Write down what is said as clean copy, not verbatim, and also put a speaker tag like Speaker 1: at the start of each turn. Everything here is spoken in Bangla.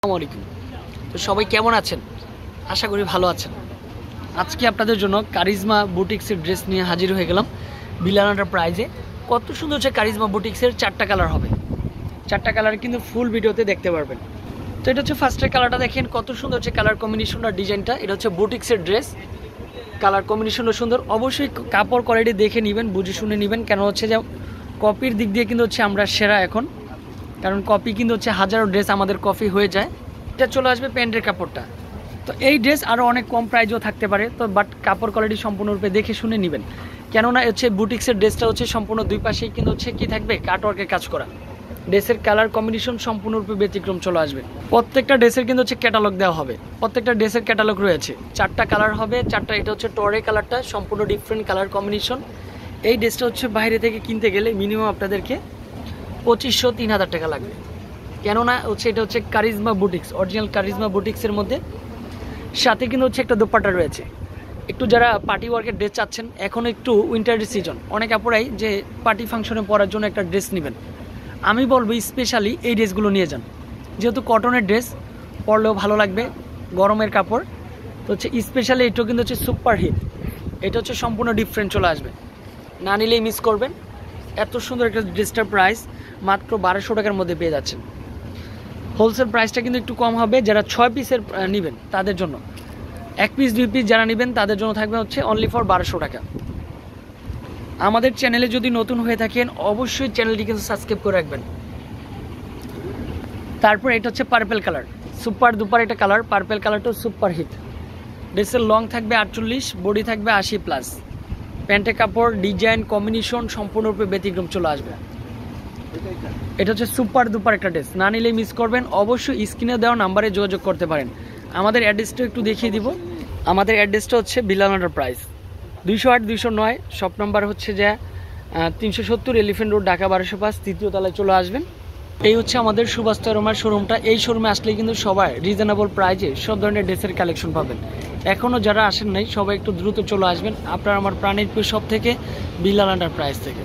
Speaker 1: আসসালামু আলাইকুম। তো সবাই কেমন আছেন? আশা করি ভালো আছেন। আজকে আপনাদের জন্য কারিজমা বুটিক্সের ড্রেস নিয়ে হাজির হয়ে গেলাম বিলাল এন্টারপ্রাইজে। কত সুন্দর হচ্ছে কারিজমা বুটিক্সের 4টা কালার হবে। 4টা কালার কিন্তু ফুল ভিডিওতে দেখতে পারবেন। তো এটা হচ্ছে ফার্স্টের কালারটা দেখেন কত সুন্দর হচ্ছে কালার কম্বিনেশন আর ডিজাইনটা। এটা হচ্ছে বুটিক্সের ড্রেস, কালার কম্বিনেশনও সুন্দর। অবশ্যই কাপড় কোয়ালিটি দেখে নেবেন, বুঝে শুনে নেবেন, কেন হচ্ছে যে কপির দিক দিয়ে কিন্তু হচ্ছে আমরা সেরা এখন, কারণ কপি কিন্তু হচ্ছে হাজারো ড্রেস আমাদের কপি হয়ে যায়। এটা চলে আসবে প্যান্টের কাপড়টা। তো এই ড্রেস আরও অনেক কম প্রাইজও থাকতে পারে, তো বাট কাপড় কোয়ালিটি সম্পূর্ণরূপে দেখে শুনে নেবেন, কেননা হচ্ছে বুটিক্সের ড্রেসটা হচ্ছে সম্পূর্ণ দুই পাশেই কিন্তু হচ্ছে কি থাকবে, কাটওয়ার্কের কাজ করা। ড্রেসের কালার কম্বিনেশন সম্পূর্ণরূপে ব্যতিক্রম চলে আসবে। প্রত্যেকটা ড্রেসের কিন্তু হচ্ছে ক্যাটালগ দেওয়া হবে, প্রত্যেকটা ড্রেসের ক্যাটালগ রয়েছে। 4টা কালার হবে, 4টা। এটা হচ্ছে টরে কালারটা, সম্পূর্ণ ডিফারেন্ট কালার কম্বিনেশন। এই ড্রেসটা হচ্ছে বাইরে থেকে কিনতে গেলে মিনিমাম আপনাদেরকে 2500-3000 টাকা লাগবে, কেননা হচ্ছে এটা হচ্ছে কারিজমা বুটিক্স, অরিজিনাল কারিজমা বুটিক্সের মধ্যে। সাথে কিন্তু হচ্ছে একটা দোপাট্টা রয়েছে। একটু যারা পার্টি ওয়ার্কের ড্রেস চাচ্ছেন, এখন একটু উইন্টারের সিজন, অনেক আপুরাই যে পার্টি ফাংশনে পরার জন্য একটা ড্রেস নেবেন, আমি বলবো স্পেশালি এই ড্রেসগুলো নিয়ে যান, যেহেতু কটনের ড্রেস, পরলেও ভালো লাগবে, গরমের কাপড়। তো হচ্ছে স্পেশালি এটাও কিন্তু হচ্ছে সুপার হিট, এটা হচ্ছে সম্পূর্ণ ডিফারেন্ট চলে আসবে, না নিলেই মিস করবেন। এত সুন্দর একটা ড্রেসটার প্রাইস মাত্র 1200 টাকার মধ্যে পেয়ে যাচ্ছেন। হোলসেল প্রাইসটা কিন্তু একটু কম হবে, যারা 6 পিসের নেবেন তাদের জন্য। 1 পিস 2 পিস যারা নেবেন তাদের জন্য থাকবে হচ্ছে অনলি ফর 1200 টাকা। আমাদের চ্যানেলে যদি নতুন হয়ে থাকেন অবশ্যই চ্যানেলটি কিন্তু সাবস্ক্রাইব করে রাখবেন। তারপর এটা হচ্ছে পার্পেল কালার, সুপার দুপার একটা কালার, পার্পেল কালারটাও সুপার হিট। ড্রেসের লং থাকবে 48, বডি থাকবে 80+। প্যান্টের কাপড়, ডিজাইন, কম্বিনেশন সম্পূর্ণরূপে ব্যতিক্রম চলে আসবে। এটা হচ্ছে সুপার দুপার একটা ড্রেস, না নিলেই মিস করবেন। অবশ্যই স্ক্রিনে দেওয়া নাম্বারে যোগাযোগ করতে পারেন। আমাদের অ্যাড্রেসটা একটু দেখিয়ে দিব। আমাদের অ্যাড্রেসটা হচ্ছে বিলাল এন্টারপ্রাইজ, 208-209, শপ নাম্বার হচ্ছে যে 370 এলিফেন্ট রোড, ঢাকা 1205, 3য় তলায় চলে আসবেন। এই হচ্ছে আমাদের সুভাষ তরমার শোরুমটা। এই শোরুমে আসলে কিন্তু সবাই রিজনেবল প্রাইজে সব ধরনের ড্রেসের কালেকশন পাবেন। এখনও যারা আসেন নাই সবাই একটু দ্রুত চলে আসবেন আপনার আমার প্রাণের প্রিয় শপ থেকে, বিলাল এন্টারপ্রাইজ থেকে।